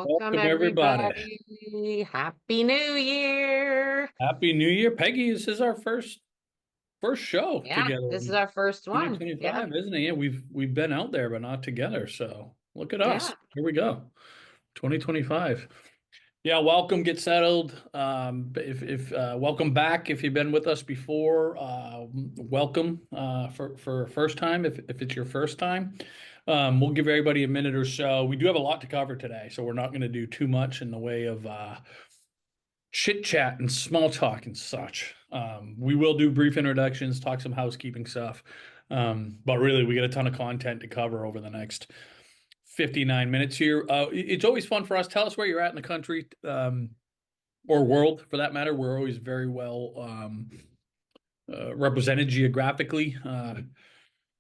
Welcome, everybody. everybody. Happy New Year. Happy New Year. Peggy, this is our first show Yeah, together this is in our first one. Yeah, 2025, isn't it? Yeah, we've been out there but not together. So look at us. yeah. Here we go. 2025. Yeah, welcome, get settled. If welcome back if you've been with us before. Welcome for first time if it's your first time. We'll give everybody a minute or so. We do have a lot to cover today, so we're not going to do too much in the way of chit chat and small talk and such. We will do brief introductions, talk some housekeeping stuff. But really, we got a ton of content to cover over the next 59 minutes here. It's always fun for us. Tell us where you're at in the country or world for that matter. We're always very well represented geographically.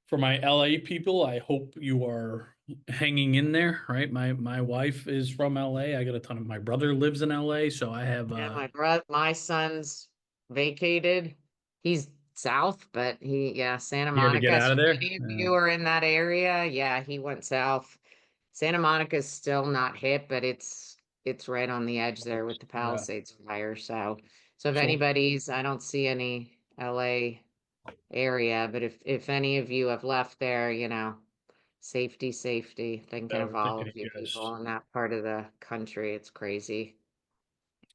For my LA people, I hope you are hanging in there, right? My wife is from LA. I got a ton of my brother lives in LA, so I have Yeah, my son's vacated. He's south, but Santa you had to get Monica. out So of if there. any of you are in that area, yeah, he went south. Santa Monica's still not hit, but it's right on the edge there with the Yeah. Palisades fire. So if So anybody's, I don't see any LA area, but if any of you have left there, safety, safety, thinking we're of all thinking of of you you guys, people in that part of the country. It's crazy.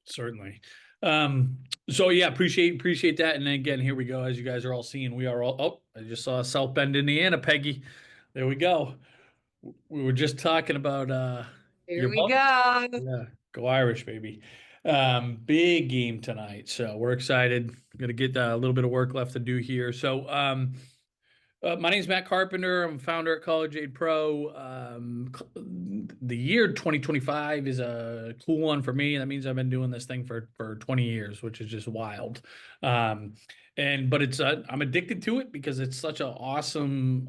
certainly. So yeah, appreciate that. And then again, here we go. As you guys are all seeing, we are all. Oh, I just saw South Bend, Indiana, Peggy. There we go. We were just talking about Here your we Bucks. go. Yeah, go Irish, baby. Big game tonight, so we're excited. Gonna get a little bit of work left to do here. So, my name's Matt Carpenter. I'm a founder at College Aid Pro. The year 2025 is a cool one for me. That means I've been doing this thing for 20 years, which is just wild. Um, but it's I'm addicted to it because it's such an awesome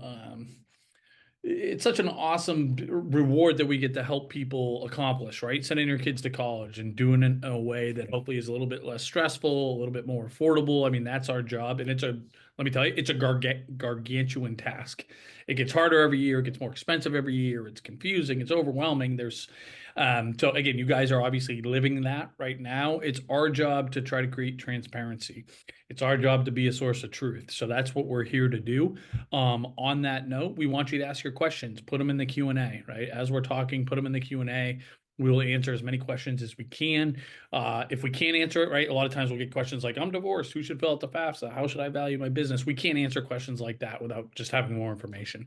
reward that we get to help people accomplish, right? Sending your kids to college and doing it in a way that hopefully is a little bit less stressful, a little bit more affordable. I mean, that's our job. And let me tell you, it's a gargantuan task. It gets harder every year, it gets more expensive every year, it's confusing, it's overwhelming. So again, you guys are obviously living that right now. It's our job to try to create transparency. It's our job to be a source of truth. So that's what we're here to do. On that note, we want you to ask your questions. Put them in the Q&A, right? As we're talking, put them in the Q&A. We will answer as many questions as we can. If we can't answer it, right, a lot of times we'll get questions like, I'm divorced. Who should fill out the FAFSA? How should I value my business? We can't answer questions like that without just having more information.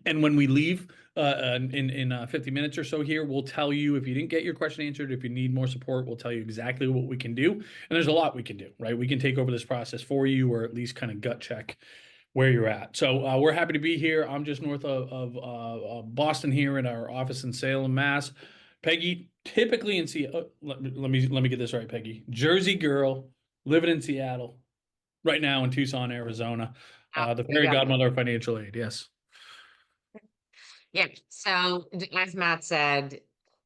And when we leave in 50 minutes or so here, we'll tell you if you didn't get your question answered, if you need more support, we'll tell you exactly what we can do. And there's a lot we can do, right? We can take over this process for you or at least kind of gut check where you're at. So we're happy to be here. I'm just north of Boston here in our office in Salem, Mass. Peggy, typically in Seattle. Let me get this right, Peggy. Jersey girl, living in Seattle right now in Tucson, Arizona. Oh, The you fairy got godmother of financial aid. Yes. Yeah. So, as Matt said,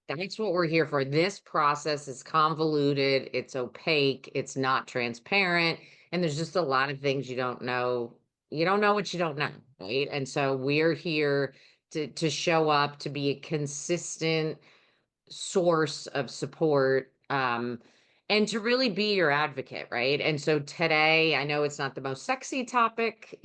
that's what we're here for. This process is convoluted, it's opaque, it's not transparent, and there's just a lot of things you don't know. You don't know what you don't know, right? And so we're here to show up, to be a consistent source of support, and to really be your advocate, right? And so today, I know it's not the most sexy topic,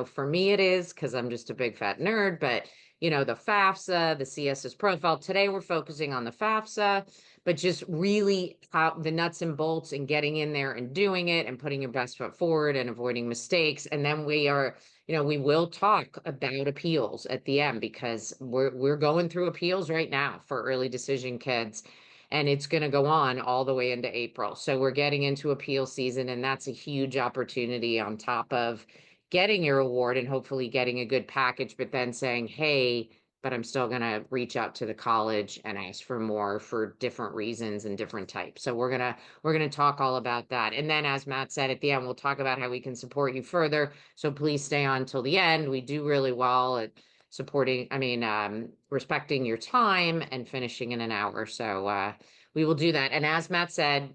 for me it is because I'm just a big fat nerd, but the FAFSA, the CSS profile. Today we're focusing on the FAFSA, but just really how the nuts and bolts and getting in there and doing it and putting your best foot forward and avoiding mistakes. And then we will talk about appeals at the end because we're going through appeals right now for early decision kids, and it's going to go on all the way into April. So we're getting into appeal season, and that's a huge opportunity on top of getting your award and hopefully getting a good package, but then saying, hey, but I'm still going to reach out to the college and ask for more for different reasons and different types. So we're going to talk all about that. And then as Matt said at the end, we'll talk about how we can support you further. So please stay on till the end. We do really well at respecting your time and finishing in an hour. So we will do that. And as Matt said,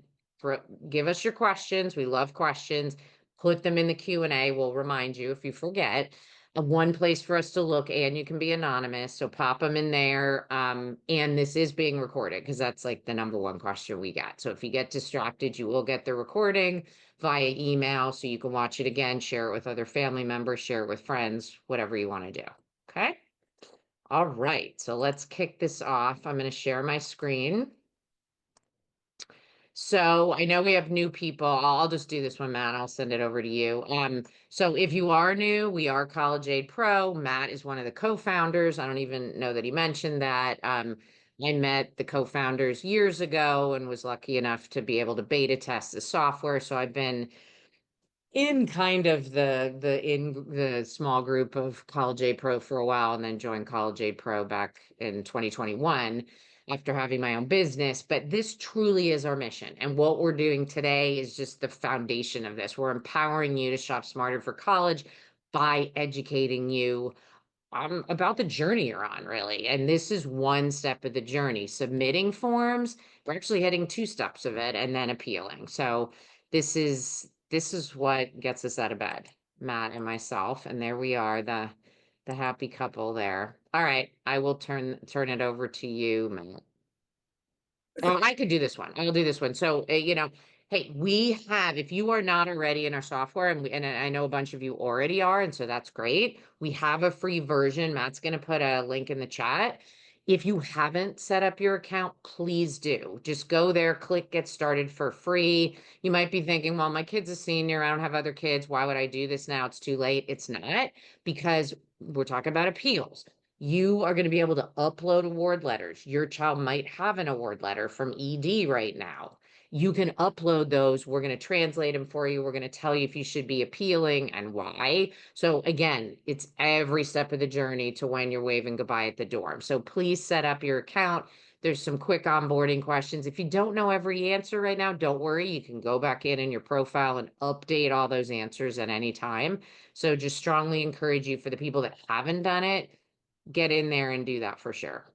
give us your questions. We love questions. Put them in the Q&A. We'll remind you if you forget. one place for us to look, and you can be anonymous. So pop them in there. And this is being recorded because that's like the number one question we get. So if you get distracted, you will get the recording via email. So you can watch it again, share it with other family members, share it with friends, whatever you want to do. Okay. All right. So let's kick this off. I'm going to share my screen. So I know we have new people. I'll just do this one, Matt. I'll send it over to you. So if you are new, we are College Aid Pro. Matt is one of the co-founders. I don't even know that he mentioned that. I met the co-founders years ago and was lucky enough to be able to beta test the software. So I've been in kind of the small group of College Aid Pro for a while, and then joined College Aid Pro back in 2021 after having my own business. But this truly is our mission. And what we're doing today is just the foundation of this. We're empowering you to shop smarter for college by educating you about the journey you're on, really. And this is one step of the journey. Submitting forms, we're actually hitting two steps of it, and then appealing. So this is what gets us out of bed, Matt and myself. And there we are, the happy couple there. All right, I will turn it over to you, Matt. Oh, I could do this one. I'll do this one. So, hey, we have, if you are not already in our software, and I know a bunch of you already are, and so that's great. We have a free version. Matt's going to put a link in the chat. If you haven't set up your account, please do. Just go there, click get started for free. You might be thinking, well, my kid's a senior. I don't have other kids. Why would I do this now? It's too late. It's not, because we're talking about appeals. You are going to be able to upload award letters. Your child might have an award letter from ED right now. You can upload those. We're going to translate them for you. We're going to tell you if you should be appealing and why. So again, it's every step of the journey to when you're waving goodbye at the dorm. So please set up your account. There's some quick onboarding questions. If you don't know every answer right now, don't worry. You can go back in your profile and update all those answers at any time. So just strongly encourage you, for the people that haven't done it, get in there and do that for sure.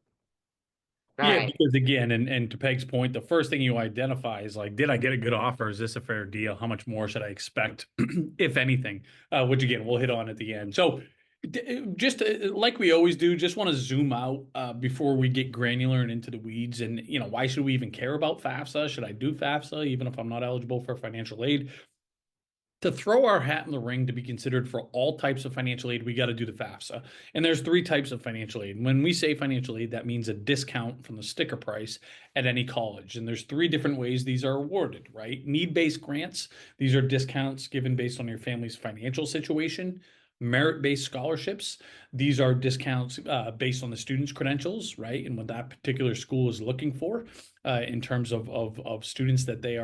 All Yeah, right. because again, and to Peg's point, the first thing you identify is like, did I get a good offer? Is this a fair deal? How much more should I expect, if anything? Which again, we'll hit on at the end. So just like we always do, just want to zoom out before we get granular and into the weeds. And, why should we even care about FAFSA? Should I do FAFSA even if I'm not eligible for financial aid? To throw our hat in the ring to be considered for all types of financial aid, we got to do the FAFSA. And there's three types of financial aid. When we say financial aid, that means a discount from the sticker price at any college. And there's three different ways these are awarded, right? Need-based grants. These are discounts given based on your family's financial situation. Merit-based scholarships. These are discounts based on the student's credentials, right? And what that particular school is looking for in terms of students that they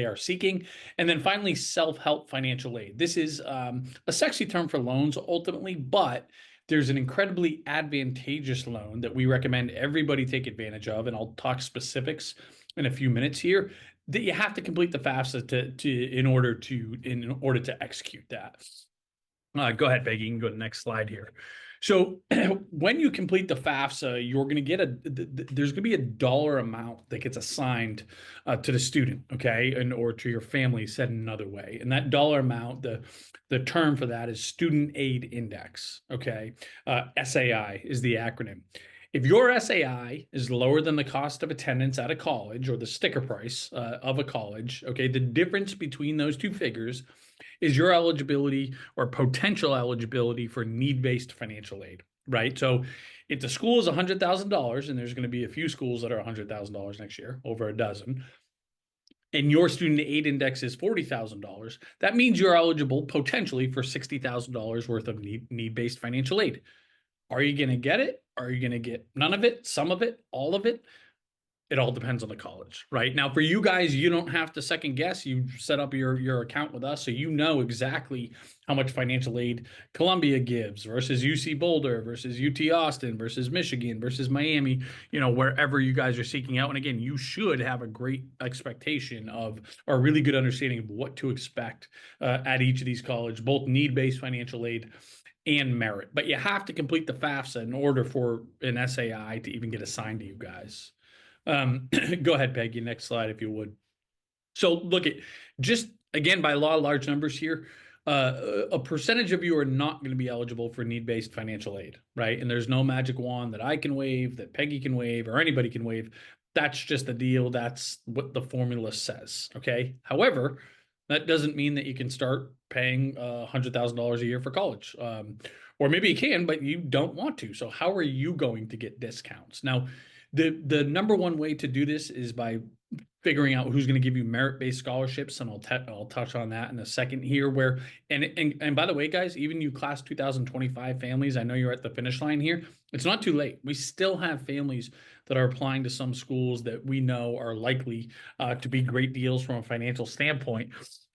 are seeking. And then finally, self-help financial aid. This is a sexy term for loans ultimately, but there's an incredibly advantageous loan that we recommend everybody take advantage of. And I'll talk specifics in a few minutes here, that you have to complete the FAFSA in order to execute that. Go ahead, Peggy. You can go to the next slide here. So when you complete the FAFSA, you're going to get there's going to be a dollar amount that gets assigned to the student, okay, or to your family, said another way. And that dollar amount, the term for that is Student Aid Index, okay? SAI is the acronym. If your SAI is lower than the cost of attendance at a college, or the sticker price of a college, okay, the difference between those two figures is your eligibility or potential eligibility for need-based financial aid, right? So if the school is $100,000, and there's going to be a few schools that are $100,000 next year, over a dozen, and your student aid index is $40,000, that means you're eligible potentially for $60,000 worth of need-based financial aid. Are you going to get it? Are you going to get none of it, some of it, all of it? It all depends on the college, right? Now, for you guys, you don't have to second guess. You set up your account with us, so you know exactly how much financial aid Columbia gives versus UC Boulder versus UT Austin versus Michigan versus Miami, wherever you guys are seeking out. And again, you should have a great expectation of, or a really good understanding of what to expect at each of these colleges, both need-based financial aid and merit. But you have to complete the FAFSA in order for an SAI to even get assigned to you guys. Go ahead, Peggy. Next slide, if you would. So look at, just again, by law, large numbers here. a percentage of you are not going to be eligible for need-based financial aid, right? And there's no magic wand that I can wave, that Peggy can wave, or anybody can wave. That's just the deal. That's what the formula says. Okay. However, that doesn't mean that you can start paying $100,000 a year for college. Or maybe you can, but you don't want to. So how are you going to get discounts? Now, the number one way to do this is by figuring out who's going to give you merit-based scholarships, and I'll touch on that in a second here. Where and by the way, guys, even you class 2025 families, I know you're at the finish line here. It's not too late. We still have families that are applying to some schools that we know are likely to be great deals from a financial standpoint.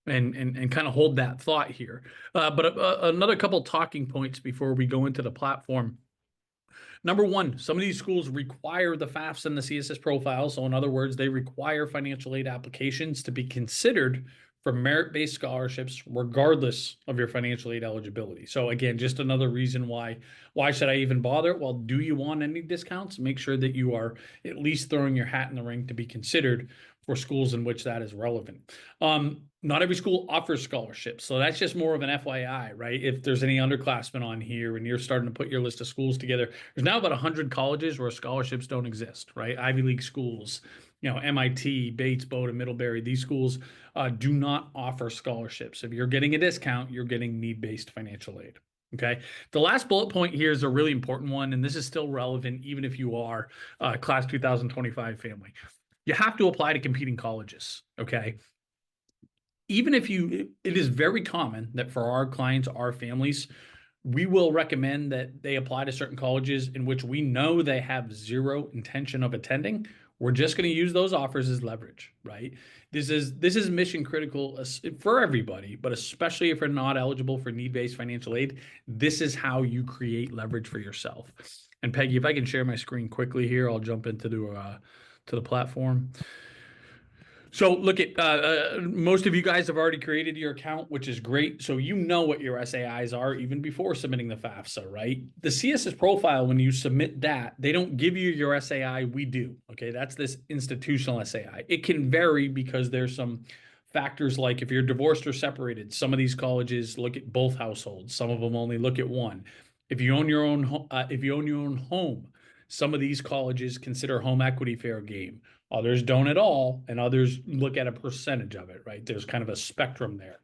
And kind of hold that thought here. But another couple talking points before we go into the platform. Number one, some of these schools require the FAFSA and the CSS profile. So in other words, they require financial aid applications to be considered for merit-based scholarships, regardless of your financial aid eligibility. So again, just another reason why should I even bother? Well, do you want any discounts? Make sure that you are at least throwing your hat in the ring to be considered for schools in which that is relevant. Not every school offers scholarships. So that's just more of an FYI, right? If there's any underclassmen on here and you're starting to put your list of schools together, there's now about 100 colleges where scholarships don't exist, right? Ivy League schools, MIT, Bates, Bowdoin, Middlebury, these schools do not offer scholarships. If you're getting a discount, you're getting need-based financial aid. Okay. The last bullet point here is a really important one, and this is still relevant even if you are class 2025 family. You have to apply to competing colleges. Okay. Even if it is very common that for our clients, our families, we will recommend that they apply to certain colleges in which we know they have zero intention of attending. We're just going to use those offers as leverage, right? This is mission critical for everybody, but especially if you're not eligible for need-based financial aid, this is how you create leverage for yourself. And Peggy, if I can share my screen quickly here, I'll jump into the platform. So look at most of you guys have already created your account, which is great. So you know what your SAIs are even before submitting the FAFSA, right? The CSS profile, when you submit that, they don't give you your SAI. We do. Okay, that's this institutional SAI. It can vary because there's some factors like if you're divorced or separated. Some of these colleges look at both households. Some of them only look at one. If you own your own home, some of these colleges consider home equity fair game. Others don't at all, and others look at a percentage of it, right? There's kind of a spectrum there.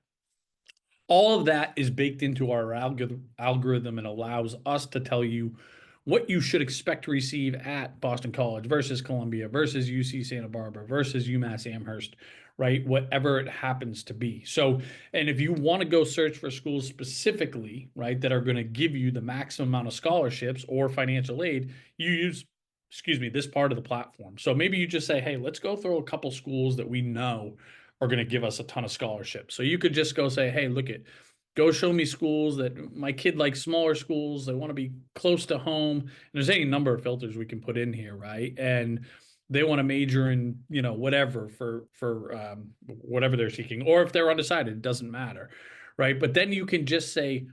All of that is baked into our algorithm and allows us to tell you what you should expect to receive at Boston College versus Columbia versus UC Santa Barbara versus UMass Amherst, right? Whatever it happens to be. So, and if you want to go search for schools specifically, right, that are going to give you the maximum amount of scholarships or financial aid, you use this part of the platform. So maybe you just say, hey, let's go through a couple schools that we know are going to give us a ton of scholarships. So you could just go say, hey, go show me schools that my kid likes, smaller schools. They want to be close to home. And there's any number of filters we can put in here, right? And they want to major in, whatever for whatever they're seeking, or if they're undecided, it doesn't matter, right? But then you can just say,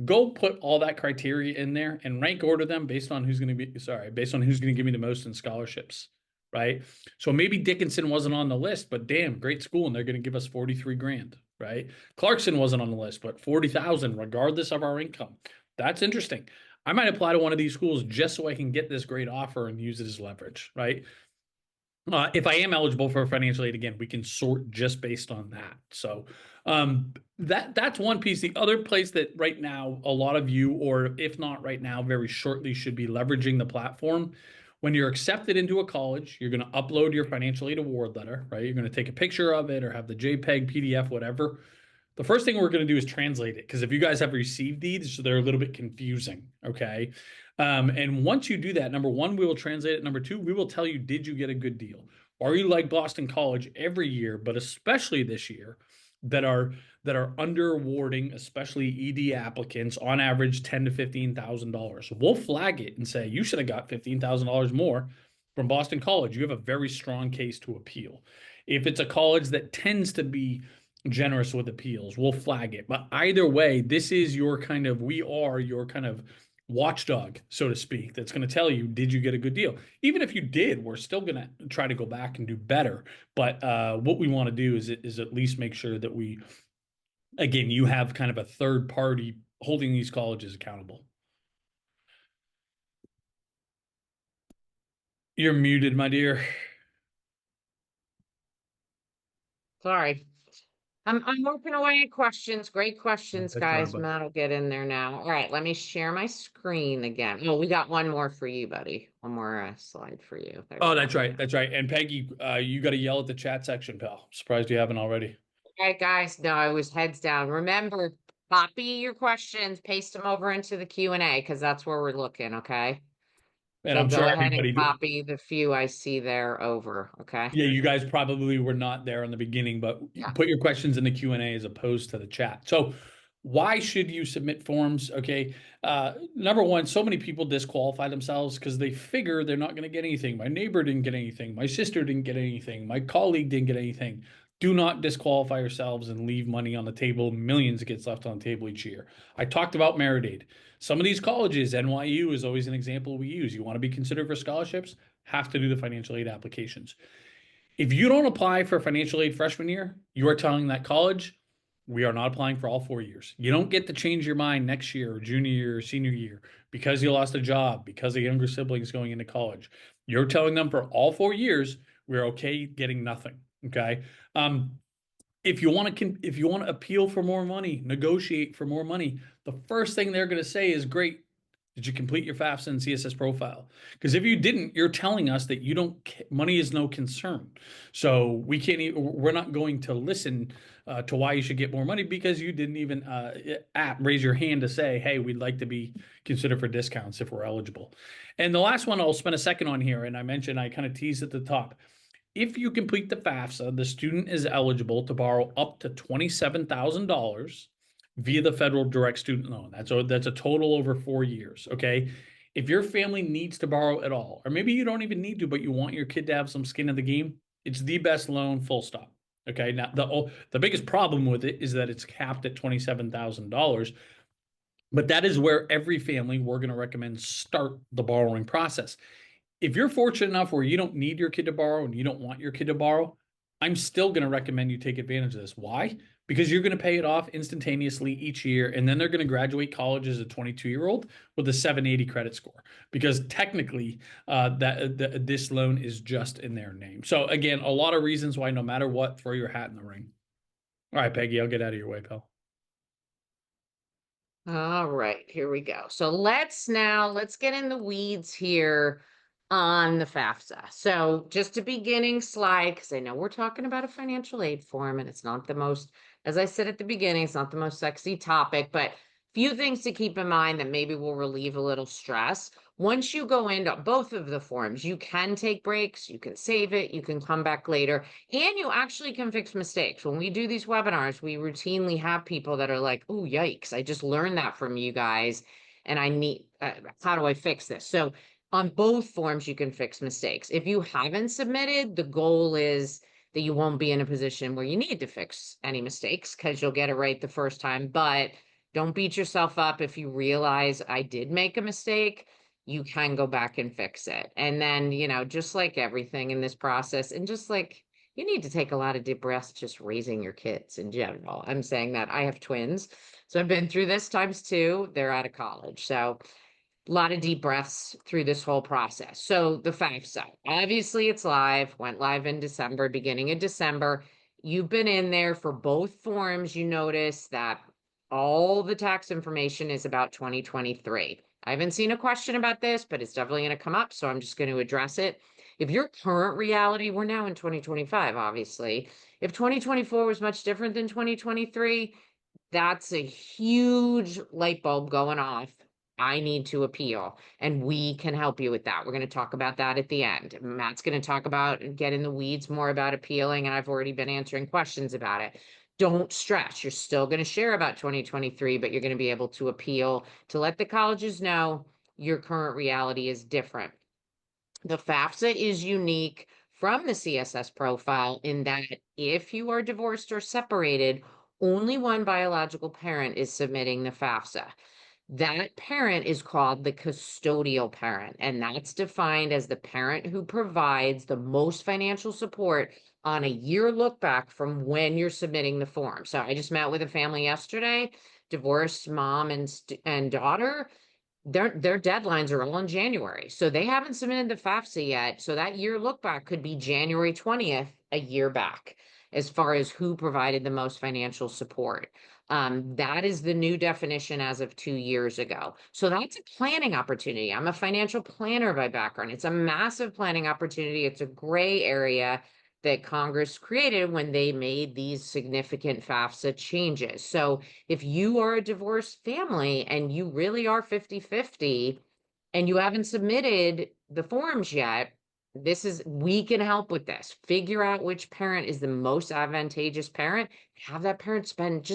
go put all that criteria in there and rank order them based on who's going to give me the most in scholarships, right? So maybe Dickinson wasn't on the list, but damn, great school, and they're going to give us 43 grand, right? Clarkson wasn't on the list, but 40,000 regardless of our income. That's interesting. I might apply to one of these schools just so I can get this great offer and use it as leverage, right? If I am eligible for financial aid, again, we can sort just based on that. So that's one piece. The other place that right now, a lot of you, or if not right now, very shortly should be leveraging the platform. When you're accepted into a college, you're going to upload your financial aid award letter, right? You're going to take a picture of it or have the JPEG, PDF, whatever. The first thing we're going to do is translate it, because if you guys have received these, they're a little bit confusing, okay? And once you do that, number one, we will translate it. Number two, we will tell you, did you get a good deal? Are you like Boston College every year, but especially this year, that are under awarding, especially ED applicants, on average $10,000 to $15,000? We'll flag it and say, you should have got $15,000 more from Boston College. You have a very strong case to appeal. If it's a college that tends to be generous with appeals, we'll flag it. But either way, this is we are your kind of watchdog, so to speak, that's going to tell you, did you get a good deal? Even if you did, we're still going to try to go back and do better. But what we want to do is at least make sure that we Again, you have kind of a third party holding these colleges accountable. You're muted, my dear. Sorry. I'm working away at questions. Great questions, That's right, guys. bud. Matt will get in there now. All right, let me share my screen again. Oh, we got one more for you, buddy. One more slide for you. There we Oh, go. that's right. That's right. And Peggy, you got to yell at the chat section, pal. Surprised you haven't already. All right, guys. No, I was heads down. Remember, copy your questions, paste them over into the Q&A because that's where we're looking, okay? And So I'm go sure ahead and everybody, copy the few I see there over, okay? yeah, you guys probably were not there in the beginning, but Yeah. put your questions in the Q&A as opposed to the chat. So why should you submit forms? Okay. Number one, so many people disqualify themselves because they figure they're not going to get anything. My neighbor didn't get anything. My sister didn't get anything. My colleague didn't get anything. Do not disqualify yourselves and leave money on the table. Millions gets left on the table each year. I talked about merit aid. Some of these colleges, NYU is always an example we use. You want to be considered for scholarships, have to do the financial aid applications. If you don't apply for financial aid freshman year, you are telling that college, we are not applying for all 4 years. You don't get to change your mind next year, or junior year, or senior year, because you lost a job, because of younger siblings going into college. You're telling them for all 4 years, we're okay getting nothing. Okay. If you want to appeal for more money, negotiate for more money, the first thing they're going to say is, great, did you complete your FAFSA and CSS profile? Because if you didn't, you're telling us that you don't, money is no concern. So we can't even, we're not going to listen to why you should get more money because you didn't even raise your hand to say, hey, we'd like to be considered for discounts if we're eligible. And the last one I'll spend a second on here, and I mentioned, I kind of teased at the top. If you complete the FAFSA, the student is eligible to borrow up to $27,000 via the federal direct student loan. That's a total over 4 years. Okay. If your family needs to borrow at all, or maybe you don't even need to, but you want your kid to have some skin in the game, it's the best loan, full stop. Okay. Now the biggest problem with it is that it's capped at $27,000. But that is where every family we're going to recommend start the borrowing process. If you're fortunate enough where you don't need your kid to borrow and you don't want your kid to borrow, I'm still going to recommend you take advantage of this. Why? Because you're going to pay it off instantaneously each year, and then they're going to graduate college as a 22-year-old with a 780 credit score. Because technically, this loan is just in their name. So again, a lot of reasons why, no matter what, throw your hat in the ring. All right, Peggy, I'll get out of your way, pal. All right, here we go. So let's get in the weeds here on the FAFSA. So just a beginning slide, because I know we're talking about a financial aid form and it's not the most, as I said at the beginning, it's not the most sexy topic, but few things to keep in mind that maybe will relieve a little stress. Once you go into both of the forms, you can take breaks, you can save it, you can come back later, and you actually can fix mistakes. When we do these webinars, we routinely have people that are like, oh, yikes, I just learned that from you guys, and I need, how do I fix this? So on both forms, you can fix mistakes. If you haven't submitted, the goal is that you won't be in a position where you need to fix any mistakes because you'll get it right the first time. But don't beat yourself up if you realize I did make a mistake. You can go back and fix it. And then, just like everything in this process, and just like you need to take a lot of deep breaths just raising your kids in general. I'm saying that I have twins. So I've been through this times two. They're out of college. So a lot of deep breaths through this whole process. So the FAFSA, obviously it's live, went live in December, beginning of December. You've been in there for both forms. You notice that all the tax information is about 2023. I haven't seen a question about this, but it's definitely going to come up. So I'm just going to address it. If your current reality, we're now in 2025, obviously. If 2024 was much different than 2023, that's a huge light bulb going off. I need to appeal, and we can help you with that. We're going to talk about that at the end. Matt's going to talk about and get in the weeds more about appealing, and I've already been answering questions about it. Don't stress. You're still going to share about 2023, but you're going to be able to appeal to let the colleges know your current reality is different. The FAFSA is unique from the CSS profile in that if you are divorced or separated, only one biological parent is submitting the FAFSA. That parent is called the custodial parent, and that's defined as the parent who provides the most financial support on a year look back from when you're submitting the form. So I just met with a family yesterday, divorced mom and daughter. Their deadlines are all in January. So they haven't submitted the FAFSA yet. So that year look back could be January 20th, a year back, as far as who provided the most financial support. That is the new definition as of 2 years ago. So that's a planning opportunity. I'm a financial planner by background. It's a massive planning opportunity. It's a gray area that Congress created when they made these significant FAFSA changes. So if you are a divorced family and you really are 50-50 and you haven't submitted the forms yet, we can help with this. Figure out which parent is the most advantageous parent. Have that parent spend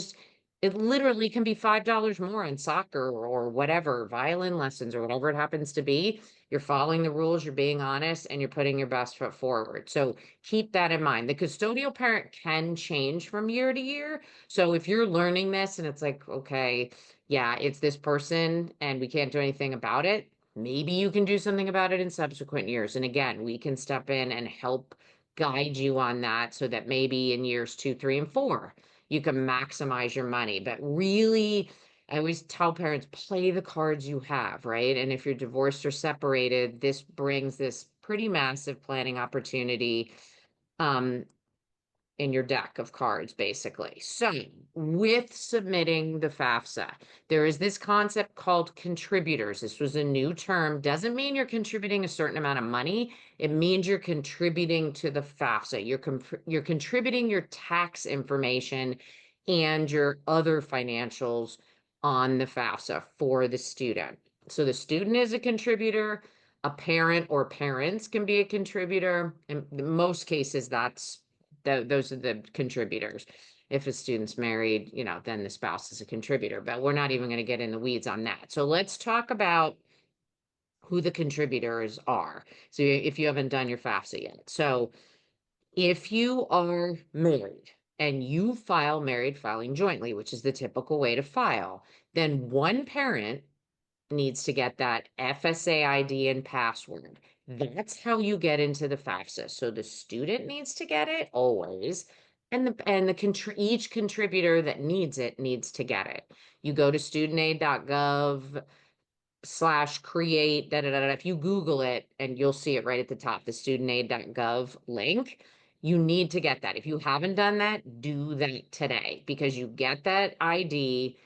it literally can be $5 more on soccer or whatever, violin lessons or whatever it happens to be. You're following the rules, you're being honest, and you're putting your best foot forward. So keep that in mind. The custodial parent can change from year to year. So if you're learning this and it's like, okay, yeah, it's this person and we can't do anything about it, maybe you can do something about it in subsequent years. And again, we can step in and help guide you on that so that maybe in years 2, 3, and 4, you can maximize your money. But really, I always tell parents, play the cards you have, right? And if you're divorced or separated, this brings this pretty massive planning opportunity um, in your deck of cards, basically. So with submitting the FAFSA, there is this concept called contributors. This was a new term. Doesn't mean you're contributing a certain amount of money. It means you're contributing to the FAFSA. You're contributing your tax information and your other financials on the FAFSA for the student. So the student is a contributor. A parent or parents can be a contributor. In most cases, those are the contributors. If a student's married, then the spouse is a contributor, but we're not even going to get in the weeds on that. So let's talk about who the contributors are. So if you haven't done your FAFSA yet. So if you are married and you file married filing jointly, which is the typical way to file, then one parent needs to get that FSA ID and password. That's how you get into the FAFSA. So the student needs to get it always, and each contributor that needs it needs to get it. You go to studentaid.gov/create If you Google it, and you'll see it right at the top, the studentaid.gov link. You need to get that. If you haven't done that, do that today, because you get that ID.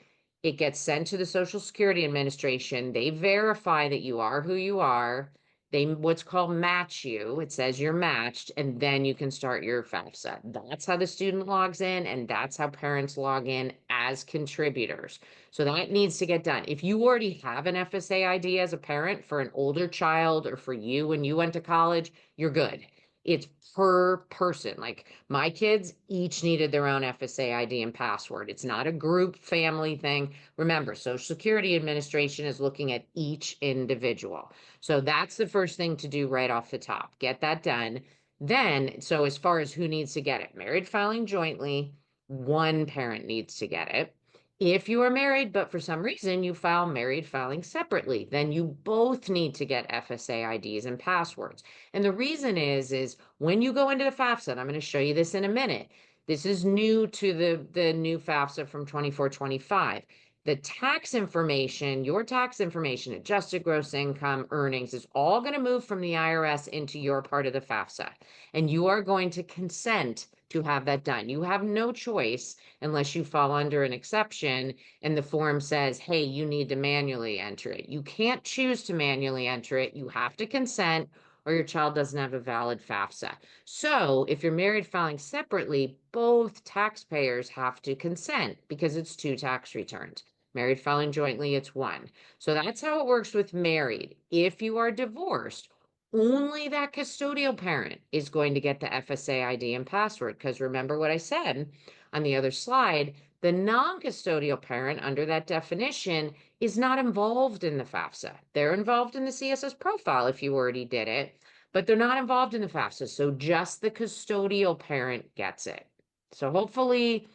It gets sent to the Social Security Administration. They verify that you are who you are. They what's called match you. It says you're matched, and then you can start your FAFSA. That's how the student logs in, and that's how parents log in as contributors. So that needs to get done. If you already have an FSA ID as a parent for an older child or for you when you went to college, you're good. It's per person. Like my kids each needed their own FSA ID and password. It's not a group family thing. Remember, Social Security Administration is looking at each individual. So that's the first thing to do right off the top. Get that done. Then, so as far as who needs to get it, married filing jointly, one parent needs to get it. If you are married, but for some reason you file married filing separately, then you both need to get FSA IDs and passwords. And the reason is when you go into the FAFSA, and I'm going to show you this in a minute, this is new to the new FAFSA from 24-25. The tax information, your tax information, adjusted gross income, earnings, is all going to move from the IRS into your part of the FAFSA. And you are going to consent to have that done. You have no choice unless you fall under an exception and the form says, hey, you need to manually enter it. You can't choose to manually enter it. You have to consent, or your child doesn't have a valid FAFSA. So if you're married filing separately, both taxpayers have to consent because it's 2 tax returns. Married filing jointly, it's 1. So that's how it works with married. If you are divorced, only that custodial parent is going to get the FSA ID and password. Because remember what I said on the other slide, the non-custodial parent under that definition is not involved in the FAFSA. They're involved in the CSS profile if you already did it, but they're not involved in the FAFSA. So just the custodial parent gets it. So hopefully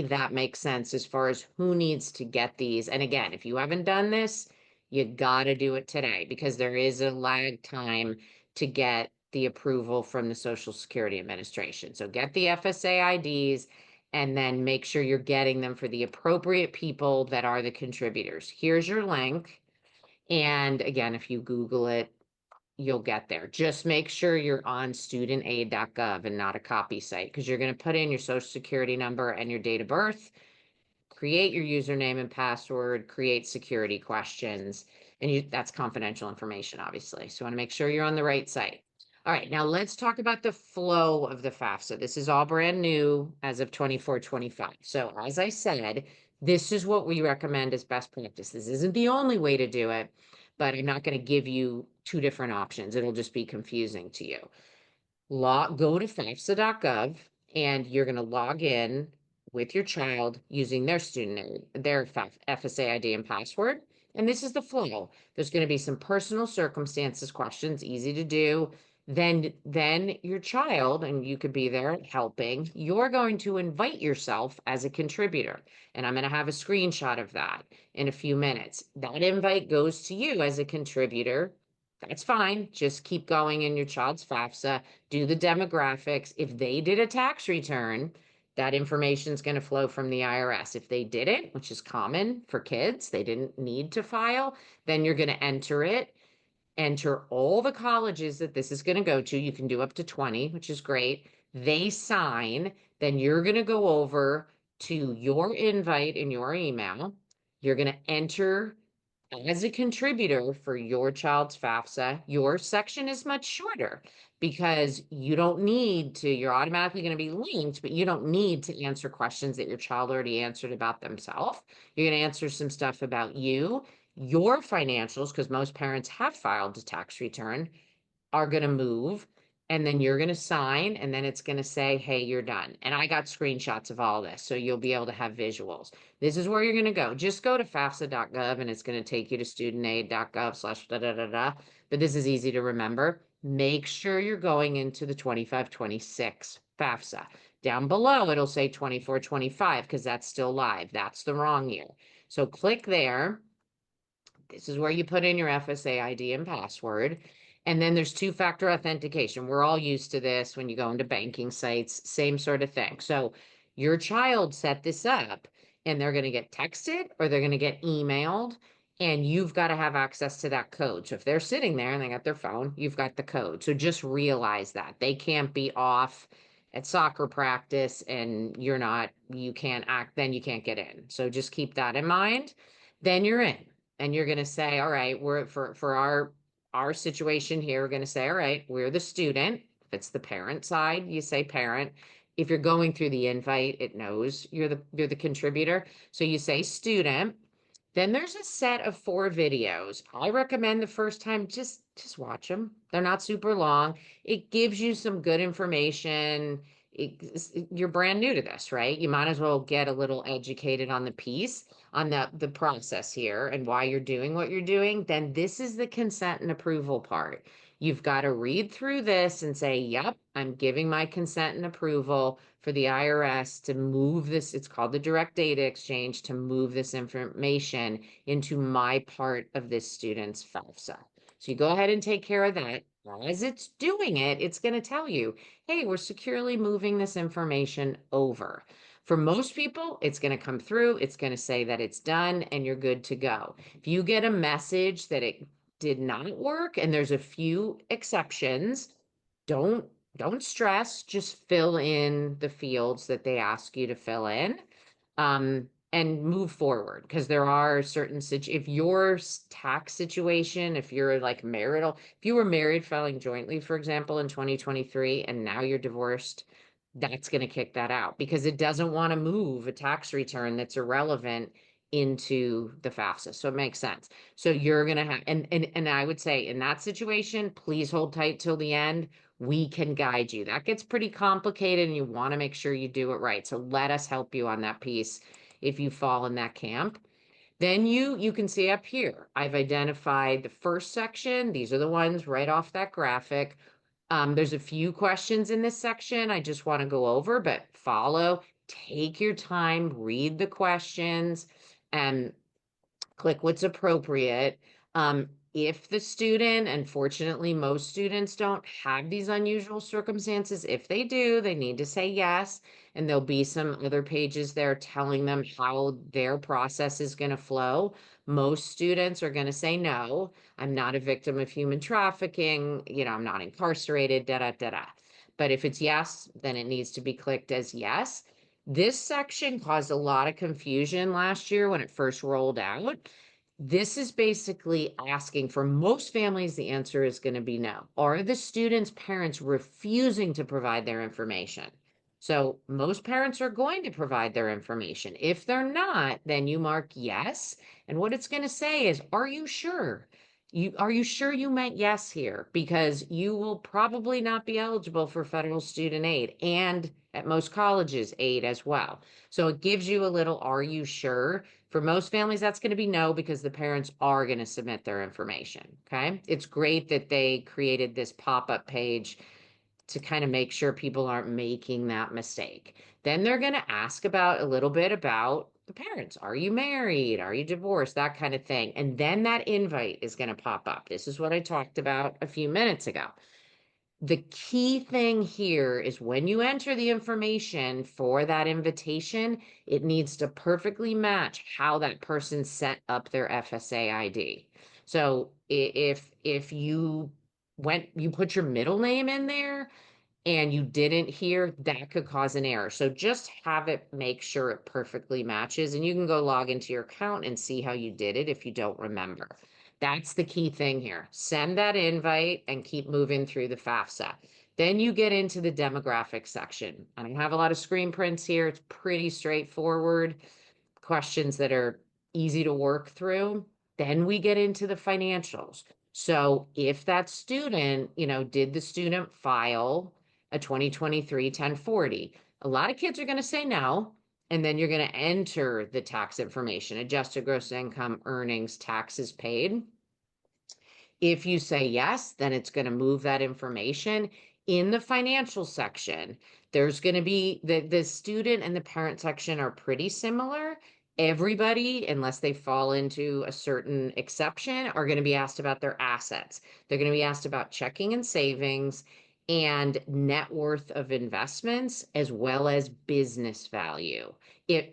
that makes sense as far as who needs to get these. And again, if you haven't done this, you got to do it today because there is a lag time to get the approval from the Social Security Administration. So get the FSA IDs and then make sure you're getting them for the appropriate people that are the contributors. Here's your link. And again, if you Google it, you'll get there. Just make sure you're on studentaid.gov and not a copy site, because you're going to put in your social security number and your date of birth, create your username and password, create security questions, and that's confidential information, obviously. So you want to make sure you're on the right site. All right, now let's talk about the flow of the FAFSA. This is all brand new as of 24-25. So as I said, this is what we recommend as best practice. This isn't the only way to do it, but I'm not going to give you two different options. It'll just be confusing to you. Go to FAFSA.gov and you're going to log in with your child using their FSA ID and password. And this is the flow. There's going to be some personal circumstances questions, easy to do. Then your child, and you could be there helping, you're going to invite yourself as a contributor. And I'm going to have a screenshot of that in a few minutes. That invite goes to you as a contributor. That's fine. Just keep going in your child's FAFSA, do the demographics. If they did a tax return, that information is going to flow from the IRS. If they didn't, which is common for kids, they didn't need to file, then you're going to enter it, enter all the colleges that this is going to go to. You can do up to 20, which is great. They sign, then you're going to go over to your invite in your email. You're going to enter as a contributor for your child's FAFSA. Your section is much shorter because you're automatically going to be linked, but you don't need to answer questions that your child already answered about themselves. You're going to answer some stuff about you, your financials, because most parents have filed a tax return, are going to move. And then you're going to sign, and then it's going to say, hey, you're done. And I got screenshots of all this, so you'll be able to have visuals. This is where you're going to go. Just go to FAFSA.gov, and it's going to take you to studentaid.gov/da-da-da-da. But this is easy to remember. Make sure you're going into the 25-26 FAFSA. Down below, it'll say 24-25 because that's still live. That's the wrong year. So click there. This is where you put in your FSA ID and password. And then there's two-factor authentication. We're all used to this when you go into banking sites, same sort of thing. So your child set this up and they're going to get texted or they're going to get emailed, and you've got to have access to that code. So if they're sitting there and they got their phone, you've got the code. So just realize that they can't be off at soccer practice and you can't act, then you can't get in. So just keep that in mind. Then you're in. And you're going to say, all right, we're for our situation here, we're going to say, all right, we're the student. If it's the parent side, you say parent. If you're going through the invite, it knows you're the contributor. So you say student. Then there's a set of 4 videos. I recommend the first time, just watch them. They're not super long. It gives you some good information. You're brand new to this, right? You might as well get a little educated on the piece, on the process here and why you're doing what you're doing. Then this is the consent and approval part. You've got to read through this and say, yep, I'm giving my consent and approval for the IRS to move this. It's called the direct data exchange, to move this information into my part of this student's FAFSA. So you go ahead and take care of that. As it's doing it, it's going to tell you, hey, we're securely moving this information over. For most people, it's going to come through. It's going to say that it's done and you're good to go. If you get a message that it did not work, and there's a few exceptions, don't stress. Just fill in the fields that they ask you to fill in. And move forward, because there are certain if your tax situation, if you're like marital, if you were married filing jointly, for example, in 2023, and now you're divorced, that's going to kick that out because it doesn't want to move a tax return that's irrelevant into the FAFSA. So it makes sense. So you're going to have, and I would say in that situation, please hold tight till the end. We can guide you. That gets pretty complicated and you want to make sure you do it right. So let us help you on that piece if you fall in that camp. Then you can see up here, I've identified the first section. These are the ones right off that graphic. There's a few questions in this section I just want to go over, but take your time, read the questions, and click what's appropriate. if the student, unfortunately, most students don't have these unusual circumstances. If they do, they need to say yes. And there'll be some other pages there telling them how their process is going to flow. Most students are going to say no. I'm not a victim of human trafficking. I'm not incarcerated, da da da da. But if it's yes, then it needs to be clicked as yes. This section caused a lot of confusion last year when it first rolled out. This is basically asking for most families, the answer is going to be no. Are the students' parents refusing to provide their information? So most parents are going to provide their information. If they're not, then you mark yes. And what it's going to say is, are you sure? Are you sure you meant yes here? Because you will probably not be eligible for federal student aid and at most colleges aid as well. So it gives you a little, are you sure? For most families, that's going to be no, because the parents are going to submit their information. Okay. It's great that they created this pop-up page to kind of make sure people aren't making that mistake. Then they're going to ask about a little bit about the parents. Are you married? Are you divorced? That kind of thing. And then that invite is going to pop up. This is what I talked about a few minutes ago. The key thing here is when you enter the information for that invitation, it needs to perfectly match how that person set up their FSA ID. So if you put your middle name in there and you didn't hear, that could cause an error. So just have it make sure it perfectly matches, and you can go log into your account and see how you did it if you don't remember. That's the key thing here. Send that invite and keep moving through the FAFSA. Then you get into the demographic section. I don't have a lot of screen prints here. It's pretty straightforward questions that are easy to work through. Then we get into the financials. So if that student, did the student file a 2023 1040? A lot of kids are going to say no. And then you're going to enter the tax information, adjusted gross income, earnings, taxes paid. If you say yes, then it's going to move that information. In the financial section, there's going to be the student and the parent section are pretty similar. Everybody, unless they fall into a certain exception, are going to be asked about their assets. They're going to be asked about checking and savings and net worth of investments, as well as business value. If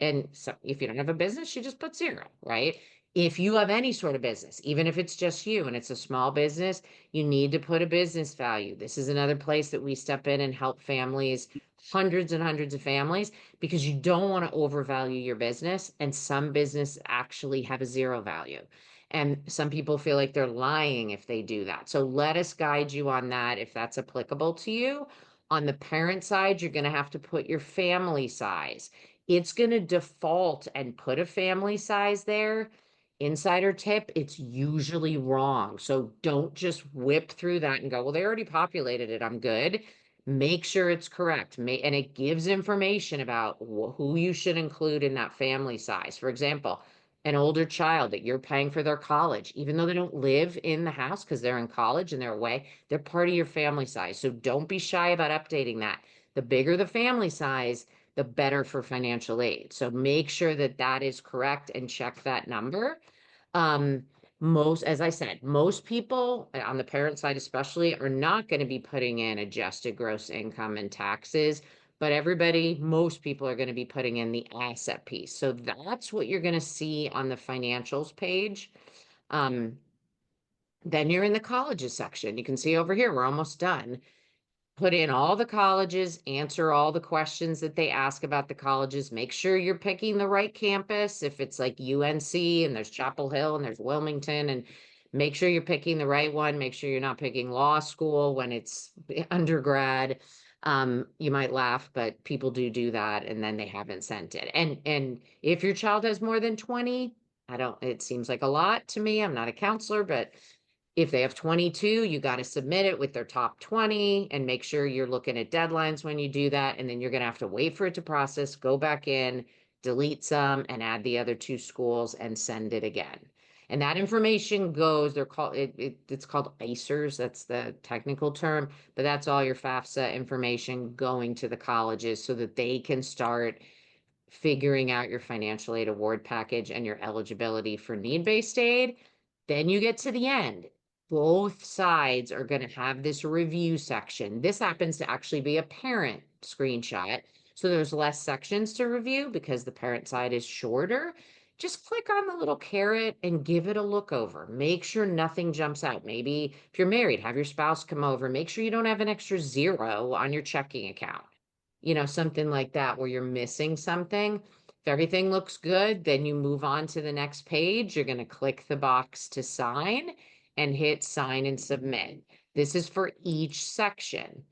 you don't have a business, you just put zero, right? If you have any sort of business, even if it's just you and it's a small business, you need to put a business value. This is another place that we step in and help families, hundreds and hundreds of families, because you don't want to overvalue your business. And some business actually have a zero value. And some people feel like they're lying if they do that. So let us guide you on that if that's applicable to you. On the parent side, you're going to have to put your family size. It's going to default and put a family size there. Insider tip, it's usually wrong. So don't just whip through that and go, well, they already populated it, I'm good. Make sure it's correct. And it gives information about who you should include in that family size. For example, an older child that you're paying for their college, even though they don't live in the house because they're in college and they're away, they're part of your family size. So don't be shy about updating that. The bigger the family size, the better for financial aid. So make sure that that is correct and check that number. As I said, most people on the parent side especially are not going to be putting in adjusted gross income and taxes, but most people are going to be putting in the asset piece. So that's what you're going to see on the financials page. Then you're in the colleges section. You can see over here, we're almost done. Put in all the colleges, answer all the questions that they ask about the colleges. Make sure you're picking the right campus. If it's like UNC and there's Chapel Hill and there's Wilmington, and make sure you're picking the right one. Make sure you're not picking law school when it's undergrad. You might laugh, but people do that and then they haven't sent it. And if your child has more than 20, it seems like a lot to me. I'm not a counselor, but if they have 22, you got to submit it with their top 20 and make sure you're looking at deadlines when you do that. And then you're going to have to wait for it to process, go back in, delete some, and add the other two schools and send it again. And that information goes, it's called ICERs. That's the technical term, but that's all your FAFSA information going to the colleges so that they can start figuring out your financial aid award package and your eligibility for need-based aid. Then you get to the end. both sides are going to have this review section. This happens to actually be a parent screenshot. So there's less sections to review because the parent side is shorter. Just click on the little caret and give it a look over. Make sure nothing jumps out. Maybe if you're married, have your spouse come over. Make sure you don't have an extra zero on your checking account. You know, something like that where you're missing something. If everything looks good, then you move on to the next page. You're going to click the box to sign and hit sign and submit. This is for each section.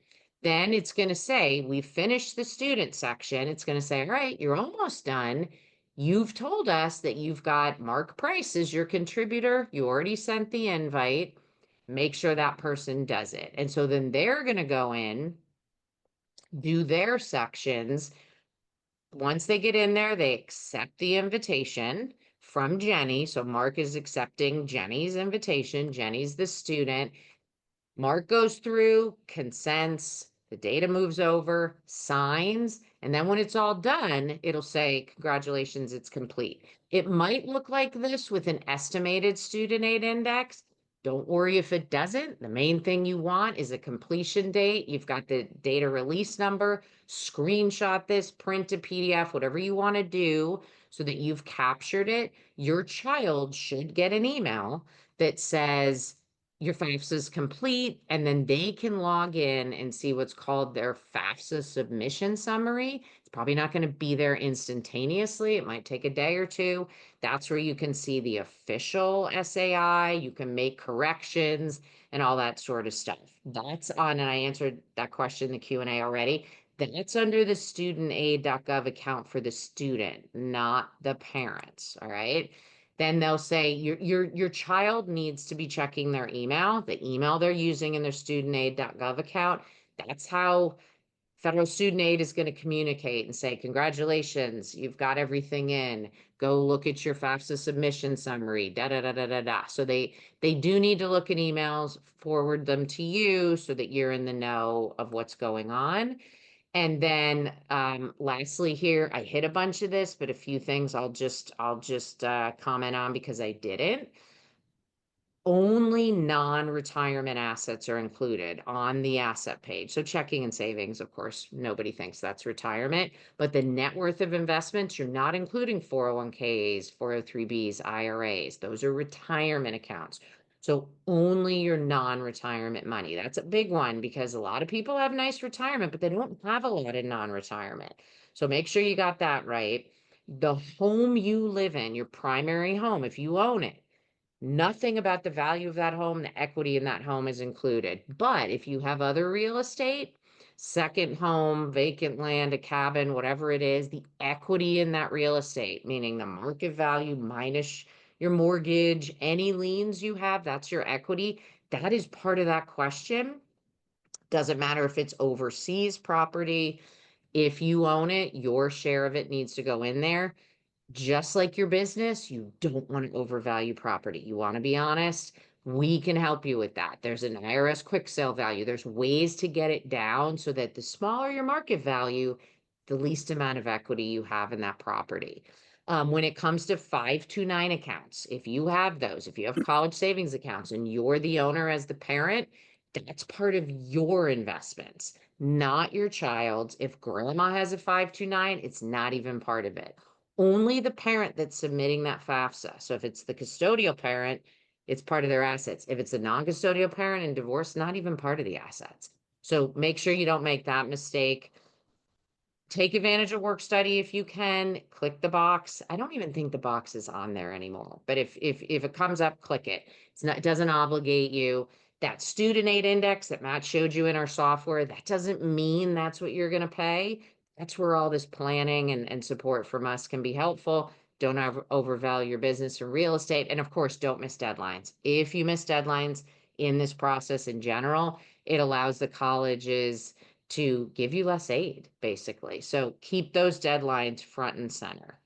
Then it's going to say, we finished the student section. It's going to say, all right, you're almost done. You've told us that you've got Mark Price as your contributor. You already sent the invite. Make sure that person does it. And so then they're going to go in, do their sections. Once they get in there, they accept the invitation from Jenny. So Mark is accepting Jenny's invitation. Jenny's the student. Mark goes through, consents, the data moves over, signs, and then when it's all done, it'll say, congratulations, it's complete. It might look like this with an estimated student aid index. Don't worry if it doesn't. The main thing you want is a completion date. You've got the data release number, screenshot this, print a PDF, whatever you want to do so that you've captured it. Your child should get an email that says, your FAFSA is complete, and then they can log in and see what's called their FAFSA submission summary. It's probably not going to be there instantaneously. It might take a day or two. That's where you can see the official SAI. You can make corrections and all that sort of stuff. That's on, and I answered that question in the Q&A already. That's under the studentaid.gov account for the student, not the parents, all right? Then they'll say your child needs to be checking their email, the email they're using in their studentaid.gov account. That's how federal student aid is going to communicate and say, congratulations, you've got everything in. Go look at your FAFSA submission summary, da da da da da da. So they do need to look at emails, forward them to you so that you're in the know of what's going on. And then lastly here, I hit a bunch of this, but a few things I'll just comment on because I didn't. Only non-retirement assets are included on the asset page. So checking and savings, of course, nobody thinks that's retirement, but the net worth of investments, you're not including 401ks, 403bs, IRAs. Those are retirement accounts. So only your non-retirement money. That's a big one because a lot of people have nice retirement, but they don't have a lot of non-retirement. So make sure you got that right. The home you live in, your primary home, if you own it, nothing about the value of that home, the equity in that home is included. But if you have other real estate, second home, vacant land, a cabin, whatever it is, the equity in that real estate, meaning the market value minus your mortgage, any liens you have, that's your equity. That is part of that question. Doesn't matter if it's overseas property. If you own it, your share of it needs to go in there. Just like your business, you don't want to overvalue property. You want to be honest. We can help you with that. There's an IRS quick sale value. There's ways to get it down so that the smaller your market value, the least amount of equity you have in that property. When it comes to 529 accounts, if you have those, if you have college savings accounts and you're the owner as the parent, that's part of your investments, not your child's. If grandma has a 529, it's not even part of it. Only the parent that's submitting that FAFSA. So if it's the custodial parent, it's part of their assets. If it's a non-custodial parent and divorce, not even part of the assets. So make sure you don't make that mistake. Take advantage of work study if you can. Click the box. I don't even think the box is on there anymore. But if it comes up, click it. It doesn't obligate you. That student aid index that Matt showed you in our software, that doesn't mean that's what you're going to pay. That's where all this planning and support from us can be helpful. Don't overvalue your business or real estate. And of course, don't miss deadlines. If you miss deadlines in this process in general, it allows the colleges to give you less aid, basically. So keep those deadlines front and center.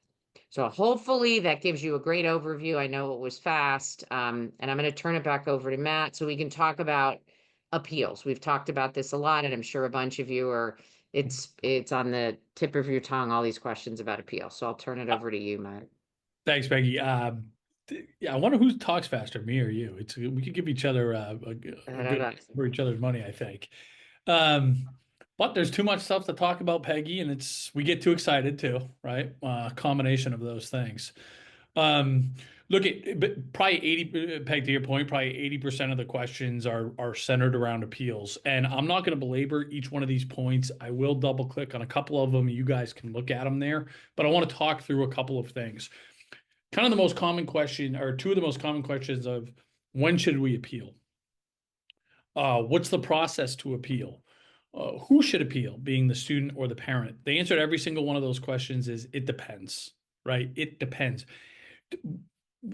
So hopefully that gives you a great overview. I know it was fast, and I'm going to turn it back over to Matt so we can talk about appeals. We've talked about this a lot, and I'm sure a bunch of you are, it's on the tip of your tongue, all these questions about appeals. So I'll turn it over to you, Matt. Thanks, Peggy. Yeah, I wonder who talks faster, me or you. We could give each other a I don't good know. for each other's money, I think. Um, but there's too much stuff to talk about, Peggy, and we get too excited too, right? Combination of those things. Um, but probably 80, Peg, to your point, probably 80% of the questions are centered around appeals. And I'm not going to belabor each one of these points. I will double click on a couple of them. You guys can look at them there, but I want to talk through a couple of things. Kind of the most common question, or two of the most common questions of when should we appeal? What's the process to appeal? Who should appeal, being the student or the parent? The answer to every single one of those questions is it depends, right? It depends.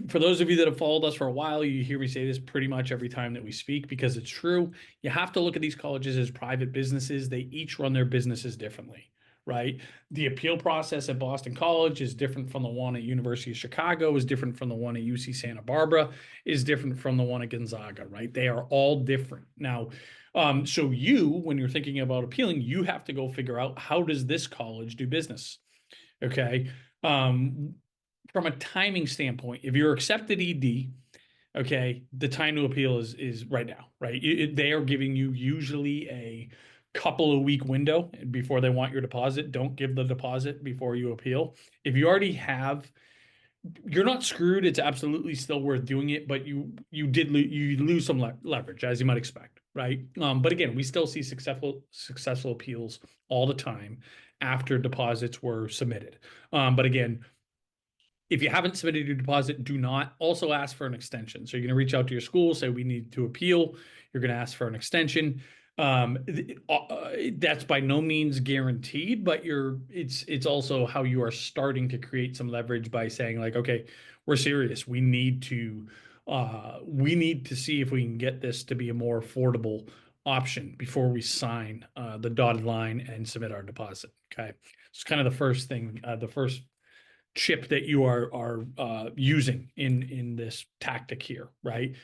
For those of you that have followed us for a while, you hear me say this pretty much every time that we speak because it's true. You have to look at these colleges as private businesses. They each run their businesses differently, right? The appeal process at Boston College is different from the one at University of Chicago, is different from the one at UC Santa Barbara, is different from the one at Gonzaga, right? They are all different. Now, so when you're thinking about appealing, you have to go figure out how does this college do business? Okay. From a timing standpoint, if you're accepted ED, okay, the time to appeal is right now, right? They are giving you usually a couple of week window before they want your deposit. Don't give the deposit before you appeal. If you already have, you're not screwed. It's absolutely still worth doing it, but you lose some leverage as you might expect, right? But again, we still see successful appeals all the time after deposits were submitted. But again, if you haven't submitted your deposit, do not also ask for an extension. So you're going to reach out to your school, say we need to appeal. You're going to ask for an extension. That's by no means guaranteed, but it's also how you are starting to create some leverage by saying like, okay, we're serious. We need to see if we can get this to be a more affordable option before we sign the dotted line and submit our deposit. Okay, it's kind of the first thing, the first chip that you are using in this tactic here, right?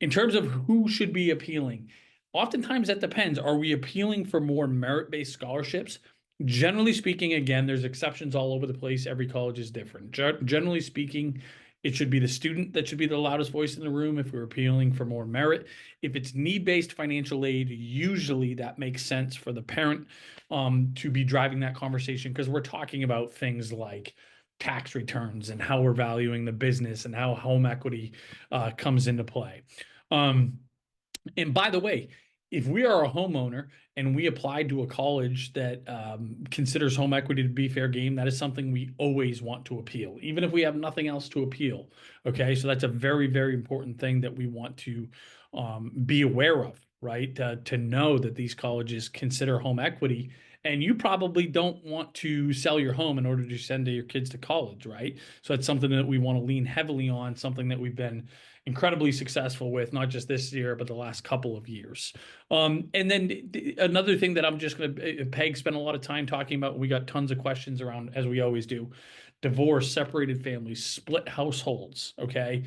In terms of who should be appealing, oftentimes that depends. Are we appealing for more merit-based scholarships? Generally speaking, again, there's exceptions all over the place. Every college is different. Generally speaking, it should be the student that should be the loudest voice in the room if we're appealing for more merit. If it's need-based financial aid, usually that makes sense for the parent to be driving that conversation because we're talking about things like tax returns and how we're valuing the business and how home equity comes into play. And by the way, if we are a homeowner and we apply to a college that considers home equity to be fair game, that is something we always want to appeal, even if we have nothing else to appeal. Okay, so that's a very, very important thing that we want to be aware of, right? To know that these colleges consider home equity, and you probably don't want to sell your home in order to send your kids to college, right? So that's something that we want to lean heavily on, something that we've been incredibly successful with, not just this year, but the last couple of years. And then another thing that I'm just going to, Peg spent a lot of time talking about, we got tons of questions around, as we always do, divorce, separated families, split households, okay?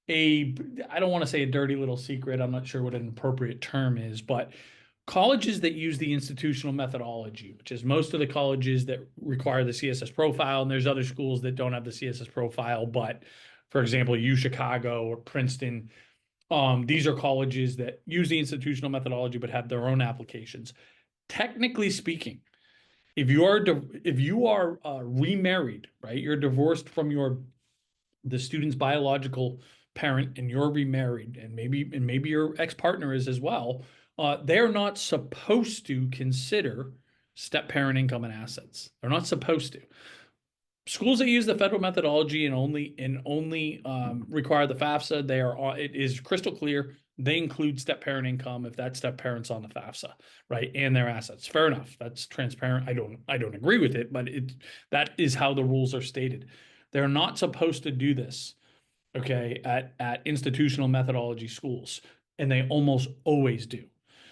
I don't want to say a dirty little secret. I'm not sure what an appropriate term is, but colleges that use the institutional methodology, which is most of the colleges that require the CSS profile, and there's other schools that don't have the CSS profile, but for example, U Chicago or Princeton, these are colleges that use the institutional methodology but have their own applications. Technically speaking, if you are remarried, right, you're divorced from the student's biological parent and you're remarried, and maybe your ex-partner is as well, they're not supposed to consider step-parent income and assets. They're not supposed to. Schools that use the federal methodology and only require the FAFSA, it is crystal clear. They include step-parent income if that step-parent's on the FAFSA, right, and their assets. Fair enough. That's transparent. I don't agree with it, but that is how the rules are stated. They're not supposed to do this, okay, at institutional methodology schools, and they almost always do.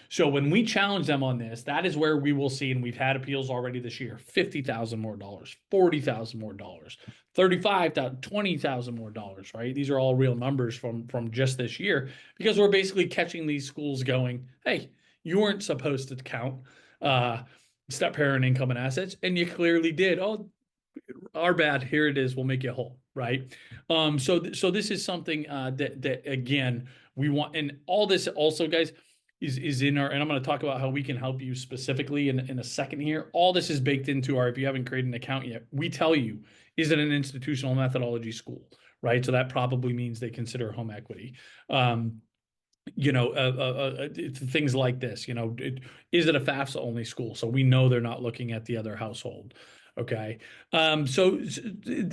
So when we challenge them on this, that is where we will see, and we've had appeals already this year, $50,000 more dollars, $40,000 more dollars, $35,000, $20,000 more dollars, right? These are all real numbers from just this year, because we're basically catching these schools going, hey, you weren't supposed to count step parent income and assets, and you clearly did. Oh, our bad. Here it is. We'll make you whole, right? So this is something that again we want, and all this also, guys, is in our. And I'm going to talk about how we can help you specifically in a second here. All this is baked into our. If you haven't created an account yet, we tell you, is it an institutional methodology school, right? So that probably means they consider home equity. Um, things like this, is it a FAFSA only school? So we know they're not looking at the other household. Okay. And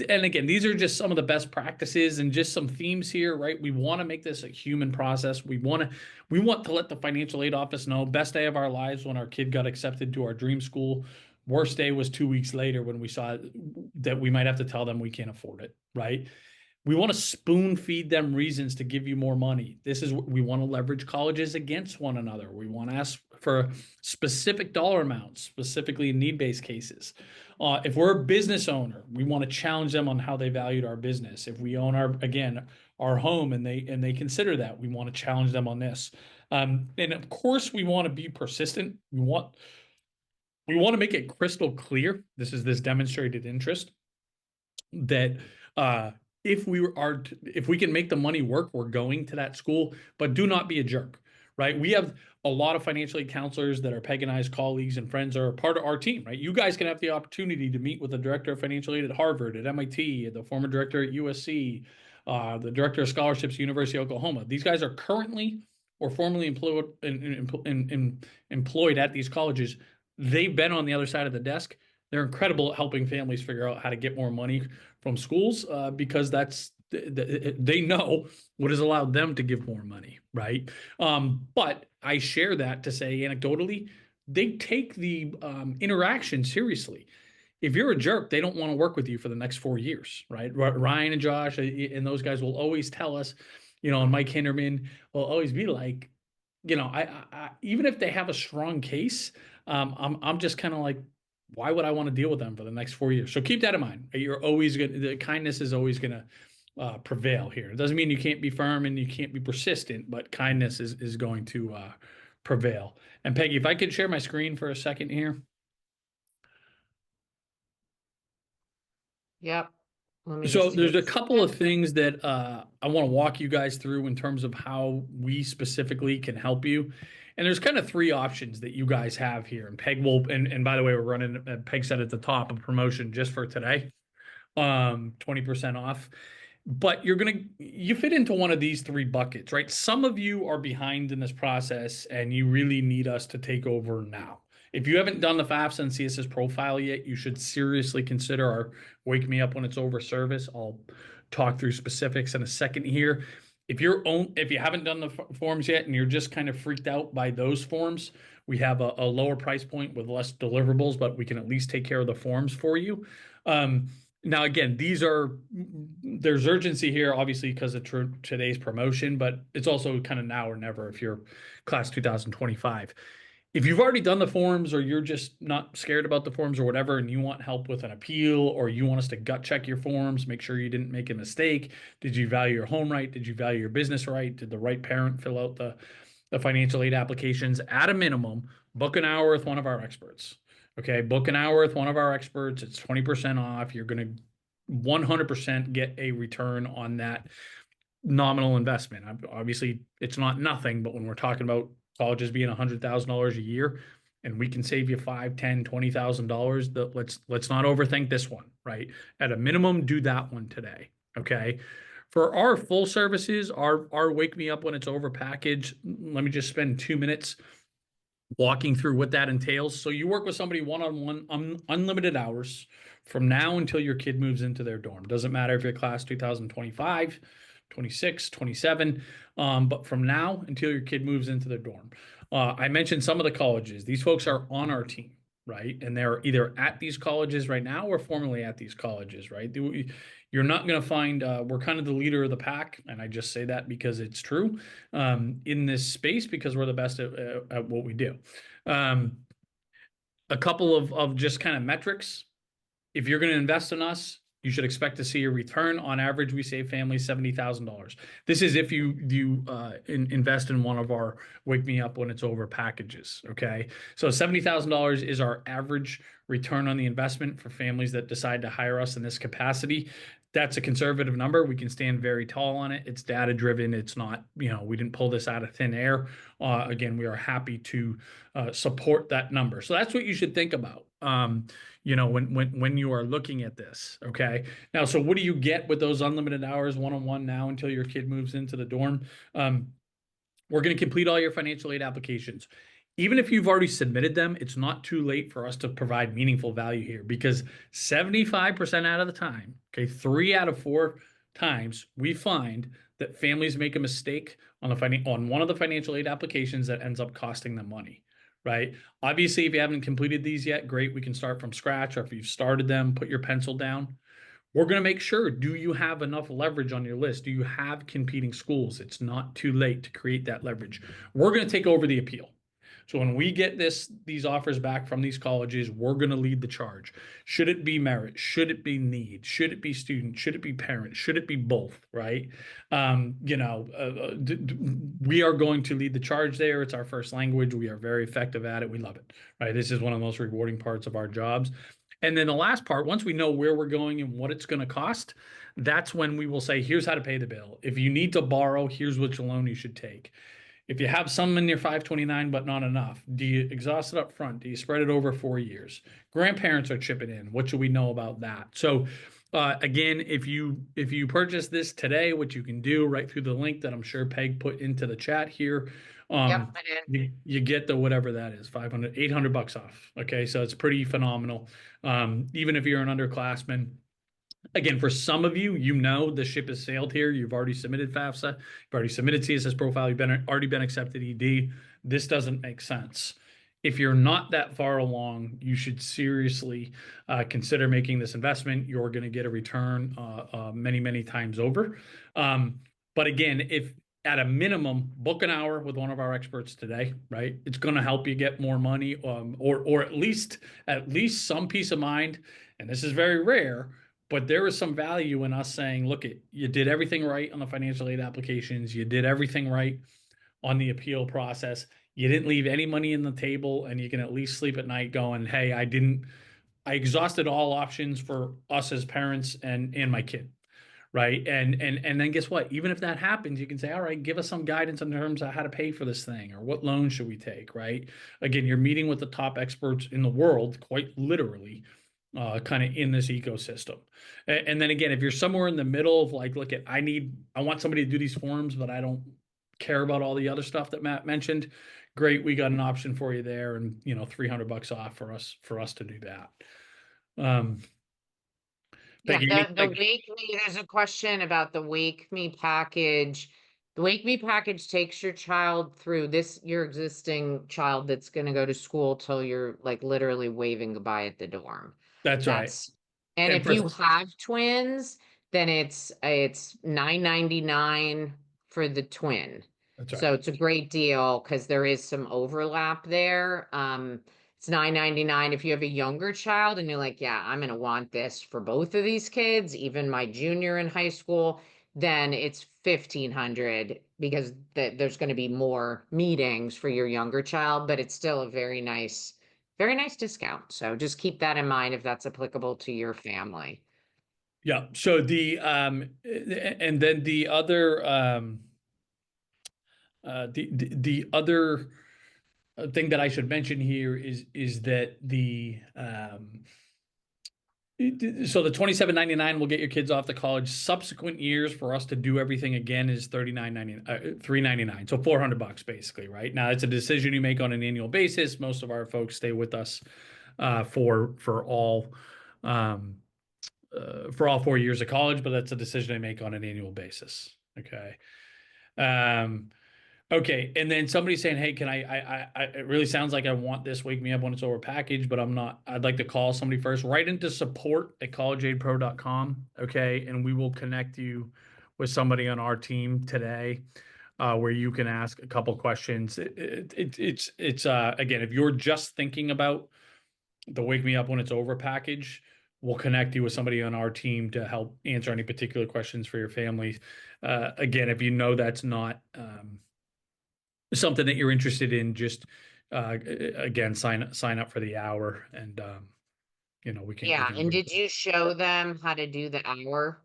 again, these are just some of the best practices and just some themes here, right? We want to make this a human process. We want to let the financial aid office know best day of our lives when our kid got accepted to our dream school. Worst day was 2 weeks later when we saw that we might have to tell them we can't afford it, right? We want to spoon feed them reasons to give you more money. We want to leverage colleges against one another. We want to ask for specific dollar amounts, specifically in need-based cases. If we're a business owner, we want to challenge them on how they valued our business. If we own our home and they consider that, we want to challenge them on this. And of course, we want to be persistent. We want to make it crystal clear. This is this demonstrated interest that if we can make the money work, we're going to that school, but do not be a jerk, right? We have a lot of financial aid counselors that are Peg and I's colleagues and friends are part of our team, right? You guys can have the opportunity to meet with the director of financial aid at Harvard, at MIT, the former director at USC, the director of scholarships, University of Oklahoma. These guys are currently or formerly employed at these colleges. They've been on the other side of the desk. They're incredible at helping families figure out how to get more money from schools because they know what has allowed them to give more money, right? But I share that to say anecdotally, they take the interaction seriously. If you're a jerk, they don't want to work with you for the next 4 years, right? Ryan and Josh and those guys will always tell us, and Mike Hinderman will always be like, I even if they have a strong case, I'm just kind of like, why would I want to deal with them for the next 4 years? So keep that in mind. The kindness is always going to prevail here. It doesn't mean you can't be firm and you can't be persistent, but kindness is going to prevail. And Peggy, if I could share my screen for a second here. Yep. Let me So just there's take a couple of things that I want to walk you guys through in terms of how we specifically can help you. And there's kind of three options that you guys have here. And Peg will, and by the way, we're running, Peg said at the top, a promotion just for today, 20% off. But you fit into one of these three buckets, right? Some of you are behind in this process and you really need us to take over now. If you haven't done the FAFSA and CSS profile yet, you should seriously consider our Wake Me Up When It's Over service. I'll talk through specifics in a second here. If you haven't done the forms yet and you're just kind of freaked out by those forms, we have a lower price point with less deliverables, but we can at least take care of the forms for you. Now, again, there's urgency here, obviously, because of today's promotion, but it's also kind of now or never if you're class 2025. If you've already done the forms or you're just not scared about the forms or whatever, and you want help with an appeal or you want us to gut check your forms, make sure you didn't make a mistake. Did you value your home right? Did you value your business right? Did the right parent fill out the financial aid applications? At a minimum, book an hour with one of our experts. Okay, book an hour with one of our experts. It's 20% off. You're going to 100% get a return on that nominal investment. Obviously, it's not nothing, but when we're talking about colleges being $100,000 a year, and we can save you $5, $10, $20,000, let's not overthink this one, right? At a minimum, do that one today. Okay. For our full services, our Wake Me Up When It's Over package, let me just spend 2 minutes walking through what that entails. So you work with somebody one-on-one, unlimited hours from now until your kid moves into their dorm. Doesn't matter if you're class 2025, 26, 27, but from now until your kid moves into their dorm. I mentioned some of the colleges. These folks are on our team, right? And they're either at these colleges right now or formerly at these colleges, right? You're not going to find, we're kind of the leader of the pack. And I just say that because it's true in this space because we're the best at what we do. A couple of just kind of metrics. If you're going to invest in us, You should expect to see a return. On average, we save families $70,000. This is if you invest in one of our Wake Me Up When It's Over packages. Okay, so $70,000 is our average return on the investment for families that decide to hire us in this capacity. That's a conservative number. We can stand very tall on it. It's data driven. It's not, we didn't pull this out of thin air. Again, we are happy to support that number. So that's what you should think about. When you are looking at this. Okay. Now, so what do you get with those unlimited hours one-on-one now until your kid moves into the dorm? We're going to complete all your financial aid applications. Even if you've already submitted them, it's not too late for us to provide meaningful value here, because 75% out of the time, okay, 3 out of 4 times, we find that families make a mistake on one of the financial aid applications that ends up costing them money, right? Obviously, if you haven't completed these yet, great, we can start from scratch. Or if you've started them, put your pencil down. We're going to make sure, do you have enough leverage on your list? Do you have competing schools? It's not too late to create that leverage. We're going to take over the appeal. So when we get these offers back from these colleges, we're going to lead the charge. Should it be merit? Should it be need? Should it be student? Should it be parent? Should it be both? Right? We are going to lead the charge there. It's our first language. We are very effective at it. We love it. Right? This is one of the most rewarding parts of our jobs. And then the last part, once we know where we're going and what it's going to cost, that's when we will say, here's how to pay the bill. If you need to borrow, here's which loan you should take. If you have some in your 529 but not enough, do you exhaust it up front? Do you spread it over 4 years? Grandparents are chipping in. What should we know about that? So again, if you purchase this today, what you can do right through the link that I'm sure Peg put into the chat here, Yep, I did. you get the whatever that is, $800 off. Okay, so it's pretty phenomenal. Even if you're an underclassman. Again, for some of you, the ship has sailed here. You've already submitted FAFSA. You've already submitted CSS profile. You've already been accepted ED. This doesn't make sense. If you're not that far along, you should seriously consider making this investment. You're going to get a return many, many times over. But again, if at a minimum, book an hour with one of our experts today, right? It's going to help you get more money, or at least some peace of mind. And this is very rare. But there is some value in us saying, look, you did everything right on the financial aid applications. You did everything right on the appeal process. You didn't leave any money in the table, and you can at least sleep at night going, hey, I exhausted all options for us as parents and my kid. Right. And then guess what? Even if that happens, you can say, all right, give us some guidance in terms of how to pay for this thing, or what loan should we take? Right. Again, you're meeting with the top experts in the world, quite literally. Kind of in this ecosystem. And then again, if you're somewhere in the middle of like, look, I want somebody to do these forms, but I don't care about all the other stuff that Matt mentioned. Great. We got an option for you there, and $300 off for us to do that. Peggy, The Wake Me, there's a question about the Wake Me package. The Wake Me package takes your child through your existing child that's going to go to school till you're like literally waving goodbye at the dorm. That's right. And And if you have twins, then it's $9.99 for the twin. That's right. So it's a great deal because there is some overlap there. It's $9.99 if you have a younger child and you're like, yeah, I'm gonna want this for both of these kids, even my junior in high school, then it's $1,500 because there's going to be more meetings for your younger child, but it's still a very nice discount. So just keep that in mind if that's applicable to your family. Yeah. So and then the other the other thing that I should mention here is that so the $27.99 will get your kids off to college. Subsequent years for us to do everything again is $399, so $400 basically, right? Now it's a decision you make on an annual basis. Most of our folks stay with us for all 4 years of college, but that's a decision I make on an annual basis. Okay. Okay, and then somebody saying, "Hey, can I? It really sounds like I want this Wake Me Up When It's Over package, but I'm not. I'd like to call somebody first. Write into support@collegeaidpro.com, okay, and we will connect you with somebody on our team today, where you can ask a couple questions. It's again, if you're just thinking about the Wake Me Up When It's Over package, we'll connect you with somebody on our team to help answer any particular questions for your family. Again, if you know that's not something that you're interested in, just again sign up for the hour, and we Yeah, can and go. did you show them how to do the hour?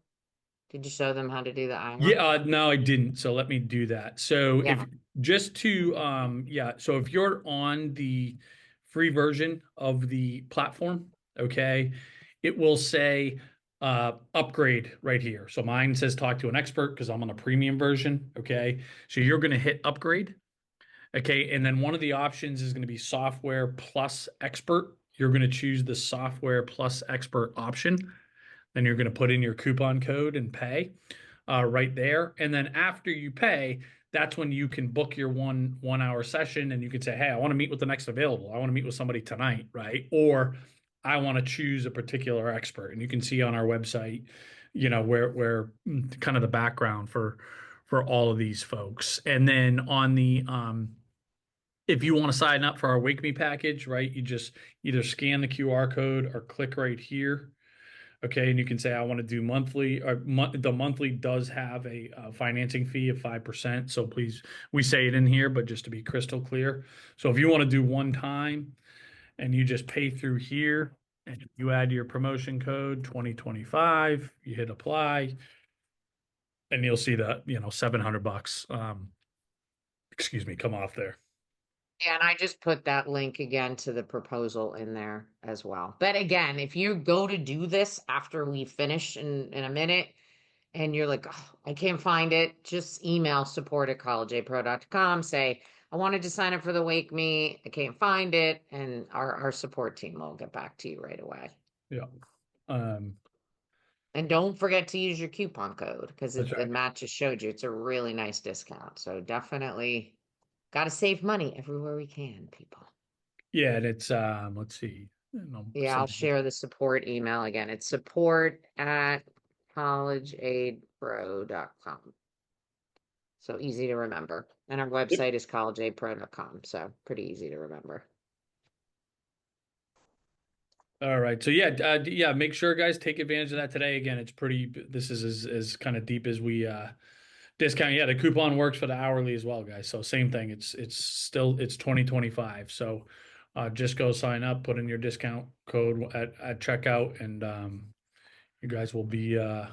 Did you show them how to do the hour? Yeah, no, I didn't. So let me do that. So if Yeah. just to yeah, so if you're on the free version of the platform, okay, it will say upgrade right here. So mine says talk to an expert because I'm on a premium version, okay? So you're going to hit upgrade, okay? And then one of the options is going to be software plus expert. You're going to choose the software plus expert option. Then you're going to put in your coupon code and pay right there. And then after you pay, that's when you can book your one hour session, and you can say, hey, I want to meet with the next available. I want to meet with somebody tonight, right? Or I want to choose a particular expert. And you can see on our website, where kind of the background for all of these folks. And then on the if you want to sign up for our Wake Me package, right, you just either scan the QR code or click right here. Okay, and you can say I want to do monthly. Or the monthly does have a financing fee of 5%. So please, we say it in here, but just to be crystal clear. So if you want to do one time and you just pay through here and you add your promotion code 2025, you hit apply, and you'll see that $700 excuse me, come off there. And I just put that link again to the proposal in there as well. But again, if you go to do this after we finish in a minute and you're like, oh, I can't find it, just email support@collegeapro.com. Say, I wanted to sign up for the Wake Me. I can't find it. And our support team will get back to you right away. Yeah. Um, And don't forget to use your coupon code because that's the right. Matt just showed you. It's a really nice discount. So definitely got to save money everywhere we can, people. Yeah, and it's let's see. Yeah, I'll share the support email again. It's support@collegeaidpro.com. So easy to remember. And our Yep. website is collegeaidpro.com. So pretty easy to remember. All right. So yeah, yeah, make sure guys take advantage of that today. Again, it's pretty, this is as kind of deep as we discount. Yeah, the coupon works for the hourly as well, guys. So same thing. It's 2025. So just go sign up, put in your discount code at checkout, and you guys will Yeah,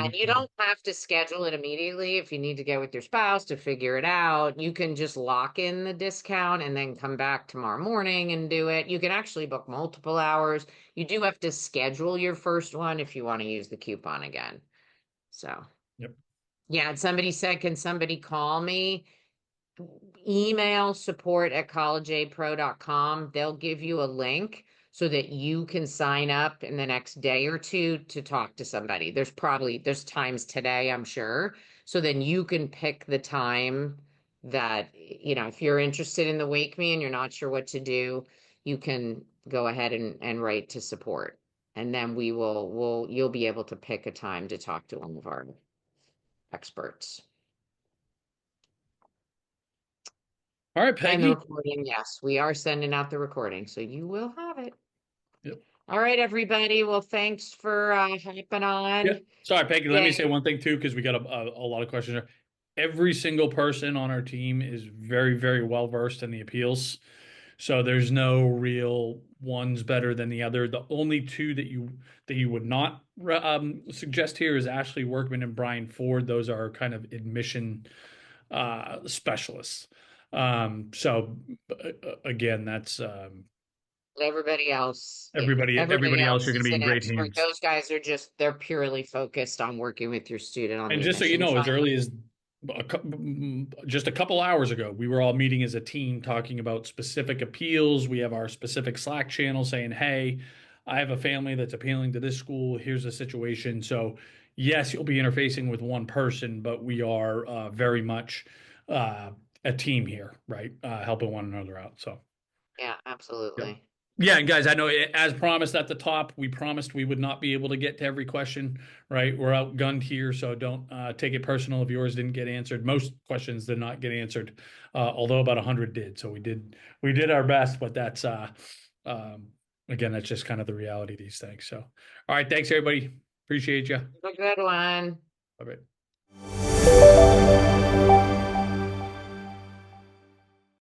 and be you don't have to schedule it immediately if you need to get with your spouse to figure it out. You can just lock in the discount and then come back tomorrow morning and do it. You can actually book multiple hours. You do have to schedule your first one if you want to use the coupon again. So, Yep. yeah, and somebody said, can somebody call me? Email support@collegeaidpro.com. They'll give you a link so that you can sign up in the next day or two to talk to somebody. There's times today, I'm sure. So then you can pick the time that, if you're interested in the Wake Me and you're not sure what to do, you can go ahead and write to support. And then you'll be able to pick a time to talk to one of our experts. All right, And the Peggy. recording, yes, we are sending out the recording, so you will have it. Yep. All right, everybody. Well, thanks for hopping Yeah. on. Sorry, Peggy. Let me Yeah, say one thing too, because we got a lot of questions there. Every single person on our team is very, very well versed in the appeals. So there's no real one's better than the other. The only two that you would not suggest here is Ashley Workman and Brian Ford. Those are kind of admission specialists. So again, that's yeah, everybody everybody else. else You're going to is be in an great expert. hands. Those guys they're purely focused on working with your student on And the just so you admission know, as side. early as just a couple hours ago, we were all meeting as a team talking about specific appeals. We have our specific Slack channel saying, hey, I have a family that's appealing to this school. Here's the situation. So, yes, you'll be interfacing with one person, but we are very much uh, a team here, right? Helping one another out. So, Yeah, yep. absolutely. Yeah, and guys, I know as promised at the top, we promised we would not be able to get to every question, right? We're outgunned here, so don't take it personal if yours didn't get answered. Most questions did not get answered, although about 100 did. So we did our best, but that's again, that's just kind of the reality of these things. So, all right. Thanks, everybody. Appreciate you. Have a good one. Bye-bye.